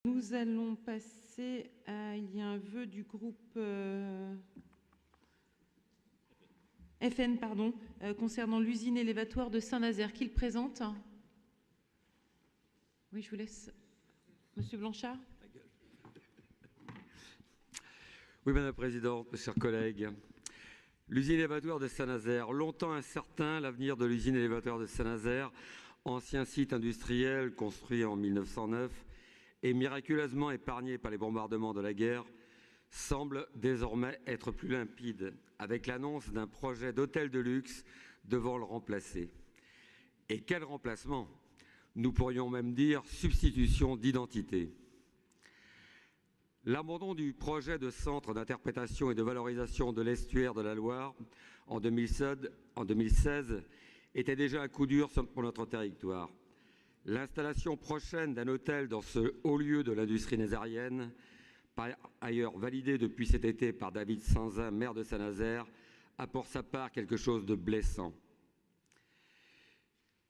Nous allons passer à... Il y a un vœu du groupe FN, pardon, concernant l'usine élévatoire de Saint-Nazaire. Qui le présente? Oui, je vous laisse. Monsieur Blanchard. Oui, Madame la Présidente, mes chers collègues. L'usine élévatoire de Saint-Nazaire, longtemps incertain, l'avenir de l'usine élévatoire de Saint-Nazaire, ancien site industriel construit en 1909 et miraculeusement épargné par les bombardements de la guerre, semble désormais être plus limpide, avec l'annonce d'un projet d'hôtel de luxe devant le remplacer. Et quel remplacement! Nous pourrions même dire substitution d'identité. L'abandon du projet de centre d'interprétation et de valorisation de l'estuaire de la Loire en 2016 était déjà un coup dur pour notre territoire. L'installation prochaine d'un hôtel dans ce haut lieu de l'industrie nazarienne, par ailleurs validé depuis cet été par David Sanzin, maire de Saint-Nazaire, a pour sa part quelque chose de blessant.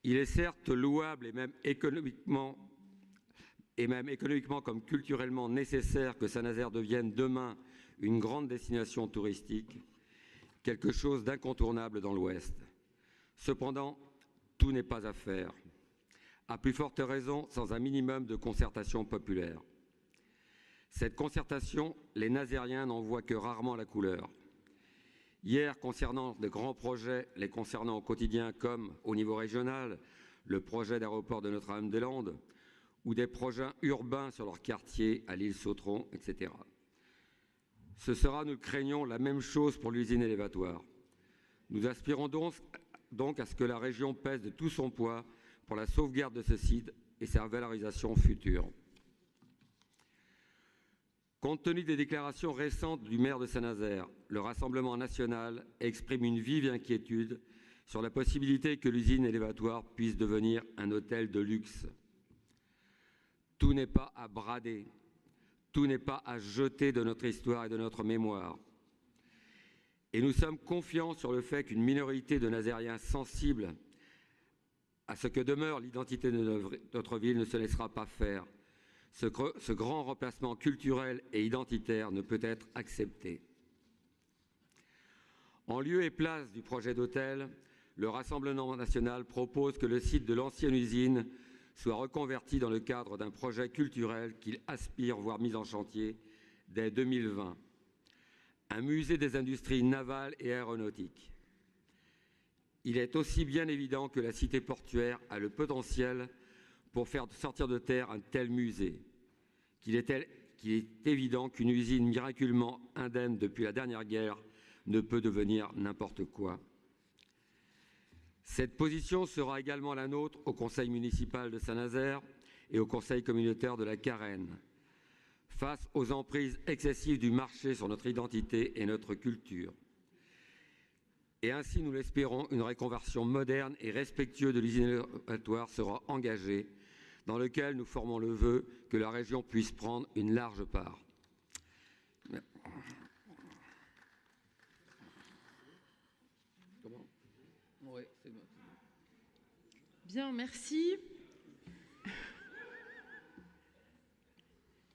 Il est certes louable et même économiquement comme culturellement nécessaire que Saint-Nazaire devienne demain une grande destination touristique, quelque chose d'incontournable dans l'Ouest. Cependant, tout n'est pas à faire. À plus forte raison, sans un minimum de concertation populaire. Cette concertation, les Nazériens n'en voient que rarement la couleur. Hier, concernant de grands projets, les concernant au quotidien comme au niveau régional, le projet d'aéroport de Notre-Dame-des-Landes, ou des projets urbains sur leur quartier à l'île Sautron, etc. Ce sera, nous le craignons, la même chose pour l'usine élévatoire. Nous aspirons donc à ce que la région pèse de tout son poids pour la sauvegarde de ce site et sa valorisation future. Compte tenu des déclarations récentes du maire de Saint-Nazaire, le Rassemblement national exprime une vive inquiétude sur la possibilité que l'usine élévatoire puisse devenir un hôtel de luxe. Tout n'est pas à brader, tout n'est pas à jeter de notre histoire et de notre mémoire. Et nous sommes confiants sur le fait qu'une minorité de Nazériens sensibles à ce que demeure l'identité de notre ville ne se laissera pas faire. Ce grand remplacement culturel et identitaire ne peut être accepté. En lieu et place du projet d'hôtel, le Rassemblement national propose que le site de l'ancienne usine soit reconverti dans le cadre d'un projet culturel qu'il aspire voir mis en chantier dès 2020. Un musée des industries navales et aéronautiques. Il est aussi bien évident que la cité portuaire a le potentiel pour faire sortir de terre un tel musée, qu'il est évident qu'une usine miraculeusement indemne depuis la dernière guerre ne peut devenir n'importe quoi. Cette position sera également la nôtre au conseil municipal de Saint-Nazaire et au conseil communautaire de la Carène, face aux emprises excessives du marché sur notre identité et notre culture. Et ainsi, nous l'espérons, une reconversion moderne et respectueuse de l'usine élévatoire sera engagée, dans lequel nous formons le vœu que la région puisse prendre une large part. Bien, merci.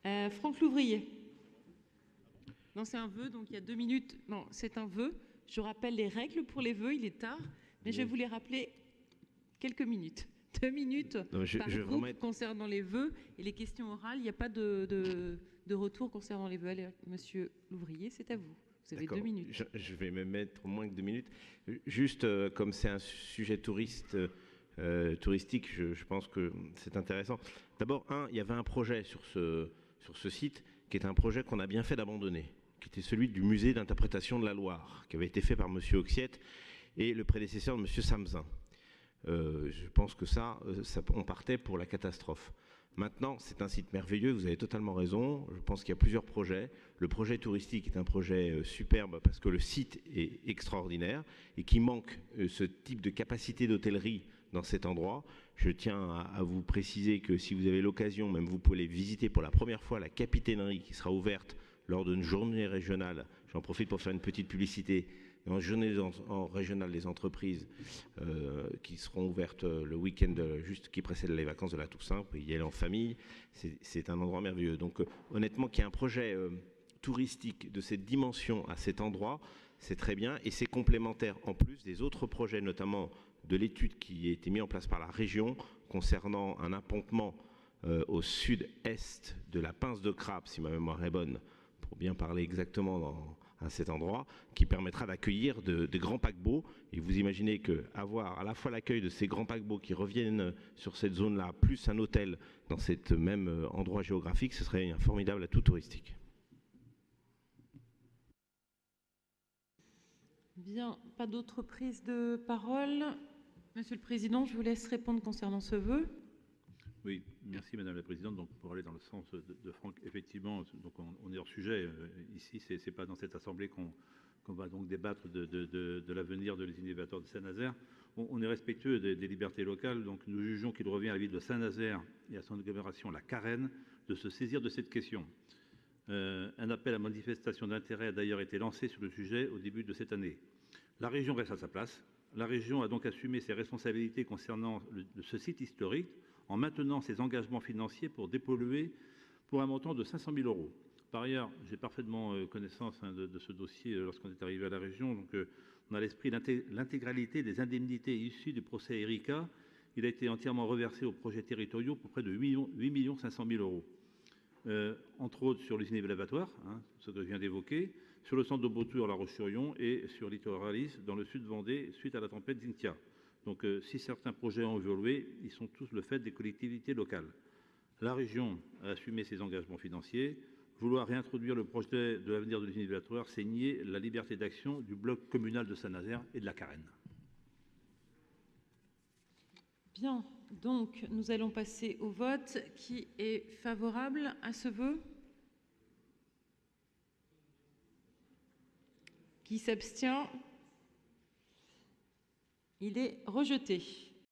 Franck Louvrier. Non, c'est un vœu, donc il y a 2 minutes. Non, c'est un vœu. Je rappelle les règles pour les vœux, il est tard, mais je vais vous les rappeler quelques minutes. 2 minutes par groupe concernant les vœux et les questions orales. Il n'y a pas de retour concernant les vœux. Allez, Monsieur Louvrier, c'est à vous. Vous avez 2 minutes. Je vais me mettre moins que 2 minutes. Juste, comme c'est un sujet touristique, je pense que c'est intéressant. D'abord, il y avait un projet sur ce site qui est un projet qu'on a bien fait d'abandonner, qui était celui du musée d'interprétation de la Loire, qui avait été fait par M. Oxiette et le prédécesseur de M. Samzin. Je pense que on partait pour la catastrophe. Maintenant, c'est un site merveilleux, vous avez totalement raison. Je pense qu'il y a plusieurs projets. Le projet touristique est un projet superbe parce que le site est extraordinaire et qu'il manque ce type de capacité d'hôtellerie dans cet endroit. Je tiens à vous préciser que si vous avez l'occasion, même vous pouvez visiter pour la première fois la capitainerie qui sera ouverte lors d'une journée régionale. J'en profite pour faire une petite publicité et en journée régionale des entreprises qui seront ouvertes le week-end juste qui précède les vacances de la Toussaint. Vous pouvez y aller en famille, c'est un endroit merveilleux. Donc honnêtement, qu'il y ait un projet touristique de cette dimension à cet endroit, c'est très bien, et c'est complémentaire en plus des autres projets, notamment de l'étude qui a été mise en place par la région concernant un appontement au sud-est de la Pince de Crabe, si ma mémoire est bonne, pour bien parler exactement à cet endroit, qui permettra d'accueillir de grands paquebots. Et vous imaginez qu'avoir à la fois l'accueil de ces grands paquebots qui reviennent sur cette zone-là, plus un hôtel dans cet même endroit géographique, ce serait un formidable atout touristique. Bien, pas d'autres prises de parole. Monsieur le Président, je vous laisse répondre concernant ce vœu. Oui, merci Madame la Présidente. Donc, pour aller dans le sens de Franck, effectivement, donc on est hors sujet. Ici, c'est pas dans cette Assemblée qu'on va donc débattre de l'avenir de l'usine élévateur de Saint-Nazaire. On est respectueux des libertés locales, donc nous jugeons qu'il revient à la ville de Saint-Nazaire et à son agglomération, la Carène, de se saisir de cette question. Un appel à manifestation d'intérêt a d'ailleurs été lancé sur le sujet au début de cette année. La région reste à sa place. La région a donc assumé ses responsabilités concernant ce site historique en maintenant ses engagements financiers pour dépolluer pour un montant de 500 000 €. Par ailleurs, j'ai parfaitement connaissance de ce dossier lorsqu'on est arrivé à la région. Donc, on a à l'esprit l'intégralité des indemnités issues du procès Erika. Il a été entièrement reversé aux projets territoriaux pour près de 8 500 000 €. Entre autres sur l'usine élévatoire, ce que je viens d'évoquer, sur le centre de Beautour, La Roche-sur-Yon, et sur Littoralis, dans le sud de Vendée, suite à la tempête Xynthia. Donc, si certains projets ont évolué, ils sont tous le fait des collectivités locales. La région a assumé ses engagements financiers. Vouloir réintroduire le projet de l'avenir de l'usine élévatoire, c'est nier la liberté d'action du bloc communal de Saint-Nazaire et de la Carène. Bien, donc nous allons passer au vote. Qui est favorable à ce vœu? Qui s'abstient? Il est rejeté.